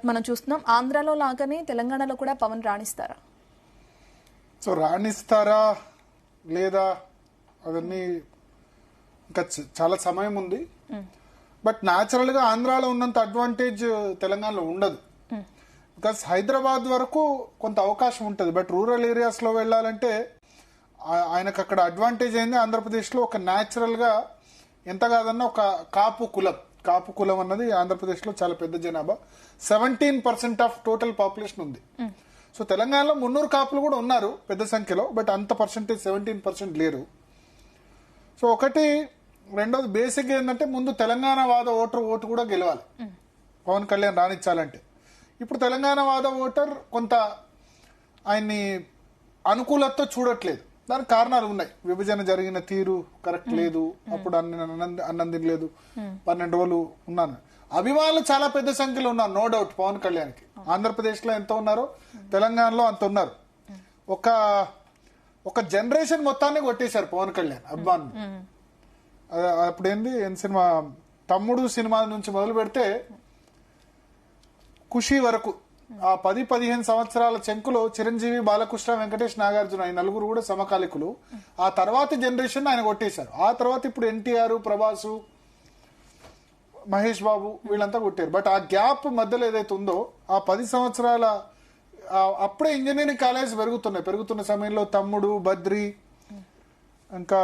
మనం చూస్తున్నాం ఆంధ్రాలో లాగానే తెలంగాణలో కూడా పవన్ రాణిస్తారా? సో రాణిస్తారా లేదా అవన్నీ ఇంకా చాలా సమయం ఉంది. బట్ న్యాచురల్ గా ఆంధ్రాలో ఉన్నంత అడ్వాంటేజ్ తెలంగాణలో ఉండదు. బికాస్ హైదరాబాద్ వరకు కొంత అవకాశం ఉంటుంది. బట్ రూరల్ ఏరియాస్ లో వెళ్ళాలంటే ఆయనకు అక్కడ అడ్వాంటేజ్ అయింది. ఆంధ్రప్రదేశ్ లో ఒక న్యాచురల్ గా ఎంత కాదన్నా ఒక కాపు కులం అన్నది ఆంధ్రప్రదేశ్ లో చాలా పెద్ద జనాభా. 17% ఆఫ్ టోటల్ పాపులేషన్ ఉంది. సో తెలంగాణలో 300 కాపులు కూడా ఉన్నారు పెద్ద సంఖ్యలో. బట్ అంత పర్సెంటేజ్ 17% లేరు. సో ఒకటి. రెండోది బేసిక్ ఏంటంటే ముందు తెలంగాణ వాద ఓటు కూడా గెలవాలి పవన్ కళ్యాణ్ రాణించాలంటే. ఇప్పుడు తెలంగాణ వాద ఓటర్ కొంత ఆయన్ని అనుకూలతతో చూడట్లేదు. దానికి కారణాలు ఉన్నాయి. విభజన జరిగిన తీరు కరెక్ట్ లేదు, అప్పుడు అన్నం తినలేదు, 12 రోజులు ఉన్నాను. అభిమానులు చాలా పెద్ద సంఖ్యలో ఉన్నారు, నో డౌట్ పవన్ కళ్యాణ్ కి. ఆంధ్రప్రదేశ్ లో ఎంత ఉన్నారో తెలంగాణలో అంత ఉన్నారు. ఒక జనరేషన్ మొత్తాన్ని కొట్టేశారు పవన్ కళ్యాణ్ అభిమానులు. అప్పుడు ఏం సినిమా, తమ్ముడు సినిమా నుంచి మొదలు పెడితే ఖుషి వరకు ఆ 10-15 సంవత్సరాల చెంకులో చిరంజీవి, బాలకృష్ణ, వెంకటేష్, నాగార్జున ఈ నలుగురు కూడా సమకాలికులు. ఆ తర్వాత జనరేషన్ ఆయన కొట్టేశారు. ఆ తర్వాత ఇప్పుడు ఎన్టీఆర్, ప్రభాసు, మహేష్ బాబు వీళ్ళంతా కొట్టారు. బట్ ఆ గ్యాప్ మధ్యలో ఏదైతే ఉందో ఆ 10 సంవత్సరాల అప్పుడే ఇంజనీరింగ్ కాలేజ్ పెరుగుతున్న సమయంలో తమ్ముడు, బద్రి, ఇంకా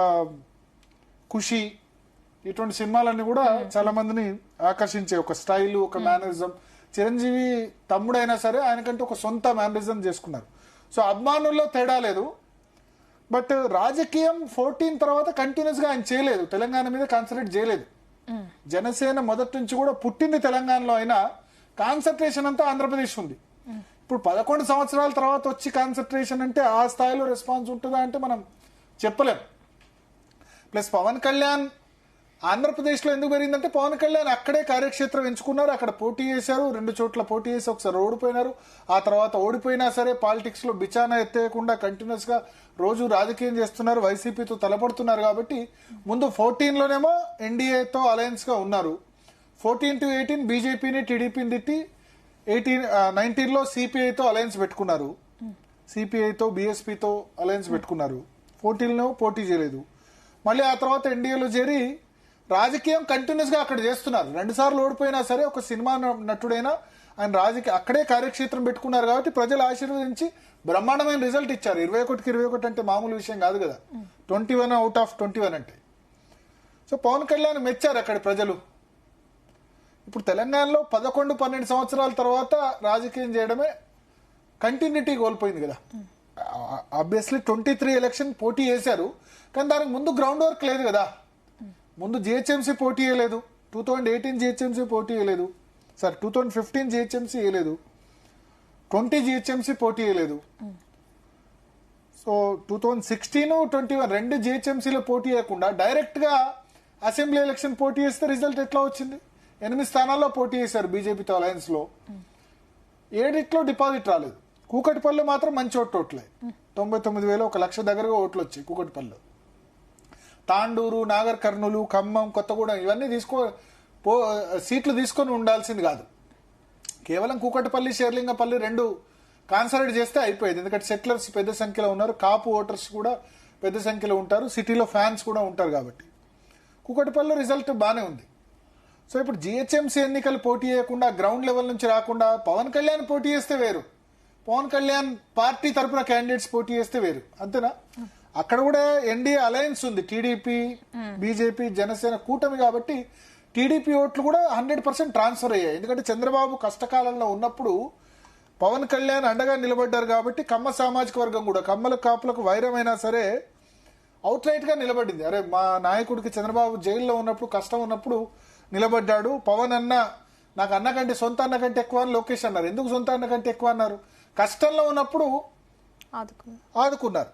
ఖుషి ఇటువంటి సినిమాలన్నీ కూడా చాలా మందిని ఆకర్షించే ఒక స్టైల్, ఒక మేనరిజం. చిరంజీవి తమ్ముడైనా సరే ఆయనకంటే ఒక సొంత మేనరిజం చేసుకున్నారు. సో అభిమానుల్లో తేడా లేదు. బట్ రాజకీయం 14 తర్వాత కంటిన్యూస్ గా ఆయన చేయలేదు, తెలంగాణ మీద కాన్సన్ట్రేట్ చేయలేదు. జనసేన మొదటి నుంచి కూడా పుట్టింది తెలంగాణలో అయినా కాన్సన్ట్రేషన్ అంతా ఆంధ్రప్రదేశ్ ఉంది. ఇప్పుడు 11 సంవత్సరాల తర్వాత వచ్చి కాన్సన్ట్రేషన్ అంటే ఆ స్థాయిలో రెస్పాన్స్ ఉంటుందా అంటే మనం చెప్పలేం. ప్లస్ పవన్ కళ్యాణ్ ఆంధ్రప్రదేశ్ లో ఎందుకు పెరిగిందంటే పవన్ కళ్యాణ్ అక్కడే కార్యక్షేత్రం ఎంచుకున్నారు, అక్కడ పోటీ చేశారు, 2 చోట్ల పోటీ చేసి ఒకసారి ఓడిపోయినారు. ఆ తర్వాత ఓడిపోయినా సరే పాలిటిక్స్ లో బిచానా ఎత్తేయకుండా కంటిన్యూస్ గా రోజు రాజకీయం చేస్తున్నారు, వైసీపీతో తలపడుతున్నారు. కాబట్టి ముందు 14 లోనేమో ఎన్డీఏతో అలయన్స్ గా ఉన్నారు. 14 to 18 బీజేపీని, టీడీపీని తిట్టి 19 లో సిపిఐతో అలయన్స్ పెట్టుకున్నారు. సిపిఐతో, బీఎస్పీతో అలయన్స్ పెట్టుకున్నారు. 14 పోటీ చేయలేదు. మళ్ళీ ఆ తర్వాత ఎన్డీఏలో చేరి రాజకీయం కంటిన్యూస్ గా అక్కడ చేస్తున్నారు. 2 సార్లు ఓడిపోయినా సరే ఒక సినిమా నటుడైనా ఆయన అక్కడే కార్యక్షేత్రం పెట్టుకున్నారు. కాబట్టి ప్రజలు ఆశీర్వదించి బ్రహ్మాండమైన రిజల్ట్ ఇచ్చారు. 21కి 21 అంటే మామూలు విషయం కాదు కదా, 21 out of 21 అంటే. సో పవన్ కళ్యాణ్ మెచ్చారు అక్కడ ప్రజలు. ఇప్పుడు తెలంగాణలో 11-12 సంవత్సరాల తర్వాత రాజకీయం చేయడమే కంటిన్యూటీ కోల్పోయింది కదా. ఆబ్వియస్లీ 23 ఎలక్షన్ పోటీ చేశారు, కానీ దానికి ముందు గ్రౌండ్ వర్క్ లేదు కదా. ముందు జిహెచ్ఎంసీ పోటీ చేయలేదు, 2018 జిహెచ్ఎంసీ పోటీ చేయలేదు, 2015 జిహెచ్ఎంసీ వేయలేదు, 20 జిహెచ్ఎంసీ పోటీ చేయలేదు. సో 2016, 21 2 జిహెచ్ఎంసీలో పోటీ చేయకుండా డైరెక్ట్ గా అసెంబ్లీ ఎలక్షన్ పోటీ చేస్తే రిజల్ట్ ఎట్లా వచ్చింది? 8 స్థానాల్లో పోటీ చేశారు బీజేపీతో అలయన్స్ లో, 7 డిపాజిట్ రాలేదు. కూకటిపల్లి మాత్రం మంచి ఓట్లే, 99,000, 1,00,000 దగ్గరగా ఓట్లు వచ్చాయి కూకటిపల్లి. తాండూరు, నాగర్ కర్నూలు, ఖమ్మం, కొత్తగూడెం ఇవన్నీ సీట్లు తీసుకొని ఉండాల్సింది కాదు. కేవలం కూకటిపల్లి, షేర్లింగపల్లి 2 కాన్సన్ట్రేట్ చేస్తే అయిపోయేది. ఎందుకంటే సెటిలర్స్ పెద్ద సంఖ్యలో ఉన్నారు, కాపు ఓటర్స్ కూడా పెద్ద సంఖ్యలో ఉంటారు, సిటీలో ఫ్యాన్స్ కూడా ఉంటారు. కాబట్టి కూకటిపల్లి రిజల్ట్ బానే ఉంది. సో ఇప్పుడు జిహెచ్ఎంసీ ఎన్నికలు పోటీ చేయకుండా, గ్రౌండ్ లెవెల్ నుంచి రాకుండా పవన్ కళ్యాణ్ పోటీ చేస్తే వేరు, పవన్ కళ్యాణ్ పార్టీ తరపున క్యాండిడేట్స్ పోటీ చేస్తే వేరు, అంతేనా? అక్కడ కూడా ఎన్డీఏ అలయన్స్ ఉంది, టీడీపీ, బీజేపీ, జనసేన కూటమి. కాబట్టి టీడీపీ ఓట్లు కూడా 100% ట్రాన్స్ఫర్ అయ్యాయి. ఎందుకంటే చంద్రబాబు కష్టకాలంలో ఉన్నప్పుడు పవన్ కళ్యాణ్ అండగా నిలబడ్డారు. కాబట్టి కమ్మ సామాజిక వర్గం కూడా, కమ్మల కాపులకు వైరమైనా సరే అవుట్ రైట్ గా నిలబడింది. అరే మా నాయకుడికి చంద్రబాబు జైల్లో ఉన్నప్పుడు, కష్టం ఉన్నప్పుడు నిలబడ్డాడు. పవన్ అన్న నాకు అన్నకంటే, సొంత అన్నకంటే ఎక్కువ అని లోకేష్ అన్నారు. ఎందుకు సొంత అన్నకంటే ఎక్కువ అన్నారు? కష్టంలో ఉన్నప్పుడు ఆదుకున్నారు.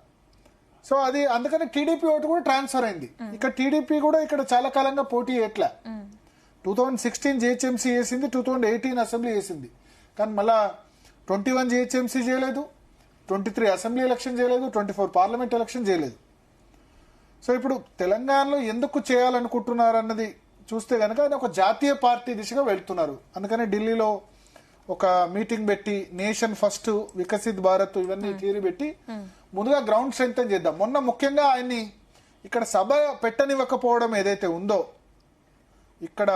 సో అది అందుకని టీడీపీ ఓటు కూడా ట్రాన్స్ఫర్ అయింది. ఇక్కడ టీడీపీ కూడా ఇక్కడ చాలా కాలంగా పోటీ ఎట్లా 2016 జిహెచ్ఎంసీ చేసింది, 2018 అసెంబ్లీ చేసింది. కానీ మళ్ళా 21 జిహెచ్ఎంసీ చేయలేదు, 23 అసెంబ్లీ ఎలక్షన్ చేయలేదు, 24 పార్లమెంట్ ఎలక్షన్ చేయలేదు. సో ఇప్పుడు తెలంగాణలో ఎందుకు చేయాలనుకుంటున్నారు అన్నది చూస్తే కనుక ఆయన ఒక జాతీయ పార్టీ దిశగా వెళ్తున్నారు. అందుకని ఢిల్లీలో ఒక మీటింగ్ పెట్టి నేషన్ ఫస్ట్ వికసిత్ భారత్ ఇవన్నీ థియరీ పెట్టి ముందుగా గ్రౌండ్ స్ట్రెంగ్ చేద్దాం. మొన్న ముఖ్యంగా ఆయన్ని ఇక్కడ సభ పెట్టనివ్వకపోవడం ఏదైతే ఉందో, ఇక్కడ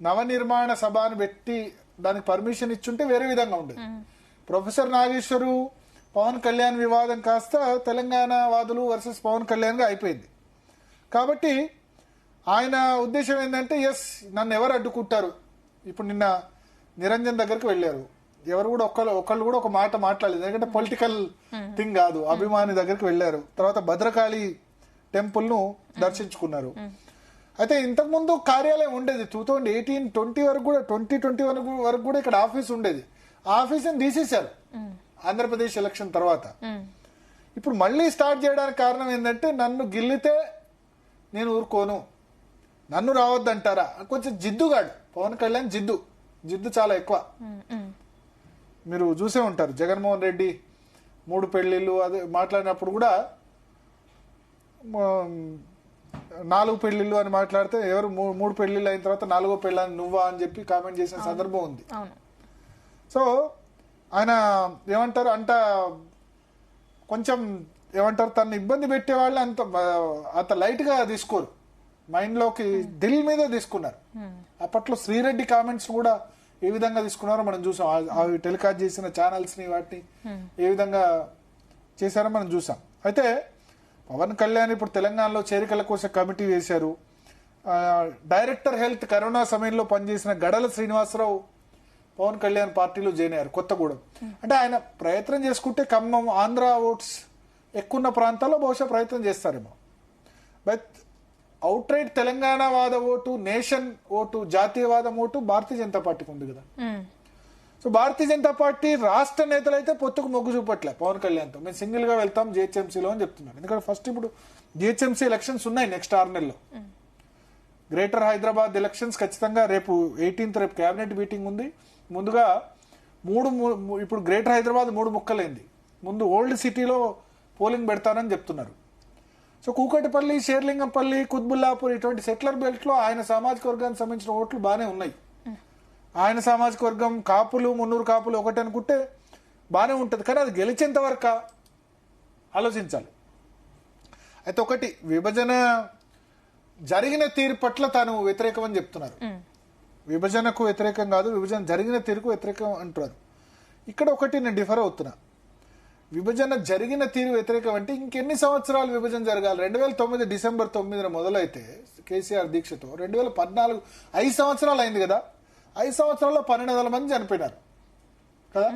నవనిర్మాణ సభ అని పెట్టి దానికి పర్మిషన్ ఇచ్చుంటే వేరే విధంగా ఉండేది. ప్రొఫెసర్ నాగేశ్వరు పవన్ కళ్యాణ్ వివాదం కాస్త తెలంగాణ వాదులు వర్సెస్ పవన్ కళ్యాణ్ గా అయిపోయింది. కాబట్టి ఆయన ఉద్దేశం ఏంటంటే నన్ను ఎవరు అడ్డుకుంటారు. ఇప్పుడు నిన్న నిరంజన్ దగ్గరికి వెళ్ళారు, ఎవరు కూడా ఒకళ్ళు కూడా ఒక మాట మాట్లాడలేదు, ఎందుకంటే పొలిటికల్ థింగ్ కాదు. అభిమాని దగ్గరికి వెళ్ళారు, తర్వాత భద్రకాళి టెంపుల్ ను దర్శించుకున్నారు. అయితే ఇంతకుముందు కార్యాలయం ఉండేది 2018-20 వరకు కూడా 2021 వరకు కూడా ఇక్కడ ఆఫీస్ ఉండేది. ఆ ఆఫీస్ తీసేశారు ఆంధ్రప్రదేశ్ ఎలక్షన్ తర్వాత. ఇప్పుడు మళ్ళీ స్టార్ట్ చేయడానికి కారణం ఏంటంటే నన్ను గిల్లితే నేను ఊరుకోను, నన్ను రావద్దంటారా. కొంచెం జిద్దుగాడు పవన్ కళ్యాణ్, జిద్దు చాలా ఎక్కువ. మీరు చూసే ఉంటారు జగన్మోహన్ రెడ్డి 3 పెళ్లిళ్ళు అదే మాట్లాడినప్పుడు కూడా 4 పెళ్లిళ్ళు అని మాట్లాడితే ఎవరు 3 పెళ్లిళ్ళు అయిన తర్వాత 4వ పెళ్ళాన్ని నువ్వా అని చెప్పి కామెంట్ చేసిన సందర్భం ఉంది. సో ఆయన ఏమంటారు కొంచెం ఏమంటారు తను ఇబ్బంది పెట్టే వాళ్ళు అంత లైట్ గా తీసుకోరు, మైండ్ లోకి దిల్ మీద తీసుకున్నారు. అప్పట్లో శ్రీరెడ్డి కామెంట్స్ కూడా ఏ విధంగా తీసుకున్నారో మనం చూసాం. అవి టెలికాస్ట్ చేసిన ఛానల్స్ ని వాటిని ఏ విధంగా చేశారో మనం చూసాం. అయితే పవన్ కళ్యాణ్ ఇప్పుడు తెలంగాణలో చేరికల కోసం కమిటీ వేశారు. డైరెక్టర్ హెల్త్ కరోనా సమయంలో పనిచేసిన గడల శ్రీనివాసరావు పవన్ కళ్యాణ్ పార్టీలో జాయిన్ అయ్యారు కొత్తగూడెం. అంటే ఆయన ప్రయత్నం చేసుకుంటే ఖమ్మం ఆంధ్ర ఓట్స్ ఎక్కువ ప్రాంతాల్లో బహుశా ప్రయత్నం చేస్తారేమో. బట్ అవుట్ రైట్ తెలంగాణ వాద ఓటు, నేషన్ ఓటు, జాతీయవాదం ఓటు భారతీయ జనతా పార్టీకి ఉంది కదా. సో భారతీయ జనతా పార్టీ రాష్ట్ర నేతలు అయితే పొత్తుకు మొగ్గు చూపట్లే పవన్ కళ్యాణ్తో. మేము సింగిల్ గా వెళ్తాం జిహెచ్ఎంసీలో అని చెప్తున్నారు. ఎందుకంటే ఫస్ట్ ఇప్పుడు జిహెచ్ఎంసీ ఎలక్షన్స్ ఉన్నాయి నెక్స్ట్ 6 నెలల్లో. గ్రేటర్ హైదరాబాద్ ఎలక్షన్స్ ఖచ్చితంగా రేపు 18th రేపు కేబినెట్ మీటింగ్ ఉంది. ముందుగా ఇప్పుడు గ్రేటర్ హైదరాబాద్ 3 ముక్కలైంది. ముందు ఓల్డ్ సిటీలో పోలింగ్ పెడతానని చెప్తున్నారు. సో కూకటిపల్లి, షేర్లింగంపల్లి, కుత్బుల్లాపూర్ ఇటువంటి సెటిలర్ బెల్ట్ లో ఆయన సామాజిక వర్గానికి సంబంధించిన ఓట్లు బాగానే ఉన్నాయి. ఆయన సామాజిక వర్గం కాపులు, మున్నూరు కాపులు ఒకటి అనుకుంటే బాగానే ఉంటుంది. కానీ అది గెలిచేంత వరకు ఆలోచించాలి. అయితే ఒకటి, విభజన జరిగిన తీరు పట్ల తాను వ్యతిరేకం అని చెప్తున్నారు. విభజనకు వ్యతిరేకం కాదు, విభజన జరిగిన తీరుకు వ్యతిరేకం అంటున్నారు. ఇక్కడ ఒకటి నేను డిఫర్ అవుతున్నా. విభజన జరిగిన తీరు వ్యతిరేకం అంటే ఇంకెన్ని సంవత్సరాలు విభజన జరగాలి? 2009 డిసెంబర్ 9 మొదలైతే కేసీఆర్ దీక్షతో 2014 5 సంవత్సరాలు అయింది కదా. 5 సంవత్సరాల్లో 12,000 మంది చనిపోయినారు కదా.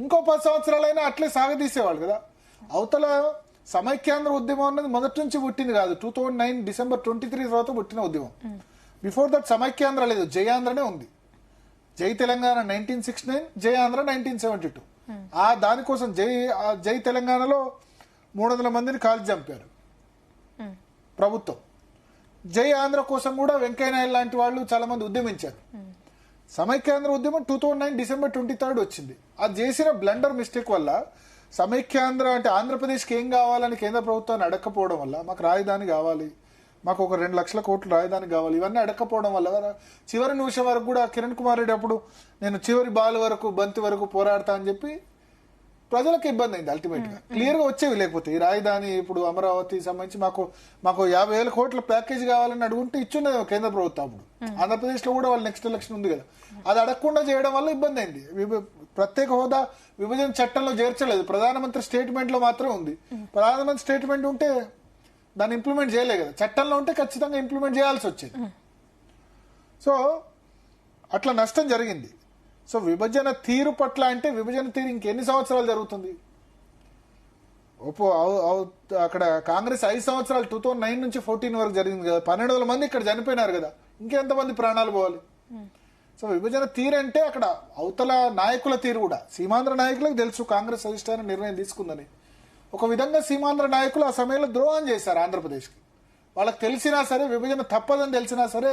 ఇంకో 10 సంవత్సరాలైనా అట్లే సాగదీసేవాళ్ళు కదా. అవతల సమైక్యాంధ్ర ఉద్యమం అన్నది మొదటి నుంచి పుట్టింది కాదు, 2009 డిసెంబర్ 23 తర్వాత పుట్టిన ఉద్యమం. బిఫోర్ దట్ సమైక్యాంధ్ర లేదు, జై ఆంధ్రనే ఉంది. జై తెలంగాణ 1969, జై ఆంధ్ర 1972. దానికోసం జై తెలంగాణలో 300 మందిని కాల్చి చంపారు ప్రభుత్వం. జై ఆంధ్ర కోసం కూడా వెంకయ్యనాయుడు లాంటి వాళ్ళు చాలా మంది ఉద్యమించారు. సమైక్యాంధ్ర ఉద్యమం 2009 డిసెంబర్ 23 వచ్చింది. అది చేసిన బ్లండర్ మిస్టేక్ వల్ల సమైక్యాంధ్ర అంటే ఆంధ్రప్రదేశ్కి ఏం కావాలని కేంద్ర ప్రభుత్వాన్ని అడగకపోవడం వల్ల, మాకు రాజధాని కావాలి, మాకు ఒక 2 లక్షల కోట్లు రాజధాని కావాలి, ఇవన్నీ అడగకపోవడం వల్ల చివరి నిమిషం వరకు కూడా కిరణ్ కుమార్ రెడ్డి అప్పుడు నేను చివరి బాల్ వరకు బంతి వరకు పోరాడతా అని చెప్పి ప్రజలకు ఇబ్బంది అయింది. అల్టిమేట్ గా క్లియర్ గా వచ్చేవి. లేకపోతే ఈ రాజధాని ఇప్పుడు అమరావతి సంబంధించి మాకు 50,000 కోట్ల ప్యాకేజ్ కావాలని అడుగుంటే ఇచ్చున్నది కేంద్ర ప్రభుత్వం. అప్పుడు ఆంధ్రప్రదేశ్ లో కూడా వాళ్ళు నెక్స్ట్ ఎలక్షన్ ఉంది కదా, అది అడగకుండా చేయడం వల్ల ఇబ్బంది అయింది. ప్రత్యేక హోదా విభజన చట్టంలో చేర్చలేదు, ప్రధానమంత్రి స్టేట్మెంట్ లో మాత్రం ఉంది. ప్రధానమంత్రి స్టేట్మెంట్ ఉంటే దాన్ని ఇంప్లిమెంట్ చేయలేదు కదా, చట్టంలో ఉంటే ఖచ్చితంగా ఇంప్లిమెంట్ చేయాల్సి వచ్చేది. సో అట్లా నష్టం జరిగింది. సో విభజన తీరు పట్ల అంటే విభజన తీరు ఇంకెన్ని సంవత్సరాలు జరుగుతుంది? అక్కడ కాంగ్రెస్ 5 సంవత్సరాలు 2009 నుంచి 14 వరకు జరిగింది కదా, 12,000 మంది ఇక్కడ చనిపోయినారు కదా, ఇంకెంతమంది ప్రాణాలు పోవాలి? సో విభజన తీరు అంటే అక్కడ అవతల నాయకుల తీరు కూడా, సీమాంధ్ర నాయకులకు తెలుసు కాంగ్రెస్ అధిష్టానం నిర్ణయం తీసుకుందని. ఒక విధంగా సీమాంధ్ర నాయకులు ఆ సమయంలో ద్రోహం చేశారు ఆంధ్రప్రదేశ్కి. వాళ్ళకి తెలిసినా సరే, విభజన తప్పదని తెలిసినా సరే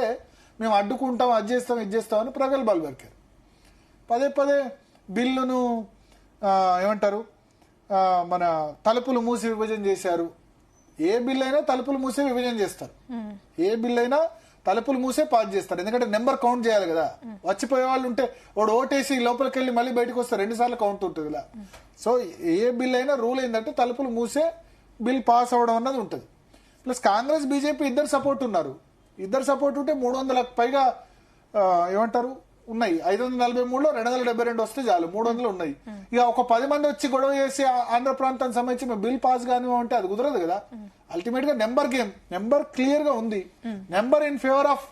మేము అడ్డుకుంటాం, అది చేస్తాం, ఇది చేస్తామని ప్రగల్భాలు పలికారు. పదే బిల్లును ఏమంటారు, మన తలుపులు మూసి విభజన చేశారు. ఏ బిల్ అయినా తలుపులు మూసి విభజన చేస్తారు. ఏ బిల్ అయినా తలుపులు మూసే పాస్ చేస్తారు, ఎందుకంటే నెంబర్ కౌంట్ చేయాలి కదా. వచ్చిపోయే వాళ్ళు ఉంటే వాడు ఓటేసి లోపలికి వెళ్ళి మళ్ళీ బయటకు వస్తే 2 సార్లు కౌంట్ ఉంటుంది ఇలా. సో ఏ బిల్ అయినా రూల్ ఏంటంటే తలుపులు మూసే బిల్ పాస్ అవ్వడం అన్నది ఉంటుంది. ప్లస్ కాంగ్రెస్ బీజేపీ ఇద్దరు సపోర్ట్ ఉన్నారు. ఇద్దరు సపోర్ట్ ఉంటే 300లకు పైగా ఏమంటారు ఉన్నాయి. 543లో 272 వస్తే చాలు, 300 ఉన్నాయి. ఇక ఒక 10 మంది వచ్చి గొడవ చేసి ఆంధ్ర ప్రాంతానికి సంబంధించి మేము బిల్ పాస్ కానివ్వంటే అది కుదరదు కదా. అల్టిమేట్ గా నెంబర్ గేమ్, నెంబర్ క్లియర్ గా ఉంది, number in favour of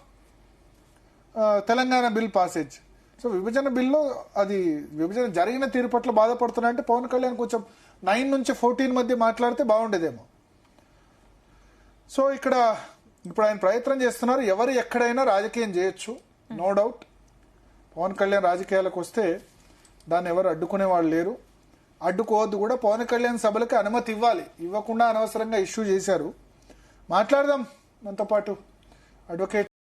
Telangana bill passage. So విభజన బిల్లు అది విభజన జరిగిన తీరు పట్ల బాధపడుతున్నాయంటే పవన్ కళ్యాణ్ కొంచెం 9 నుంచి 14 మధ్య మాట్లాడితే బాగుండేదేమో. సో ఇక్కడ ఇప్పుడు ఆయన ప్రయత్నం చేస్తున్నారు. ఎవరు ఎక్కడైనా రాజకీయం చేయొచ్చు, నో డౌట్. పవన్ కళ్యాణ్ రాజకీయాలకు వస్తే దాన్ని ఎవరు అడ్డుకునే వాళ్ళు లేరు, అడ్డుకోవద్దు కూడా. పవన్ కళ్యాణ్ సభలకు అనుమతి ఇవ్వాలి, ఇవ్వకుండా అనవసరంగా ఇష్యూ చేశారు. మాట్లాడదాం మనతో పాటు అడ్వకేట్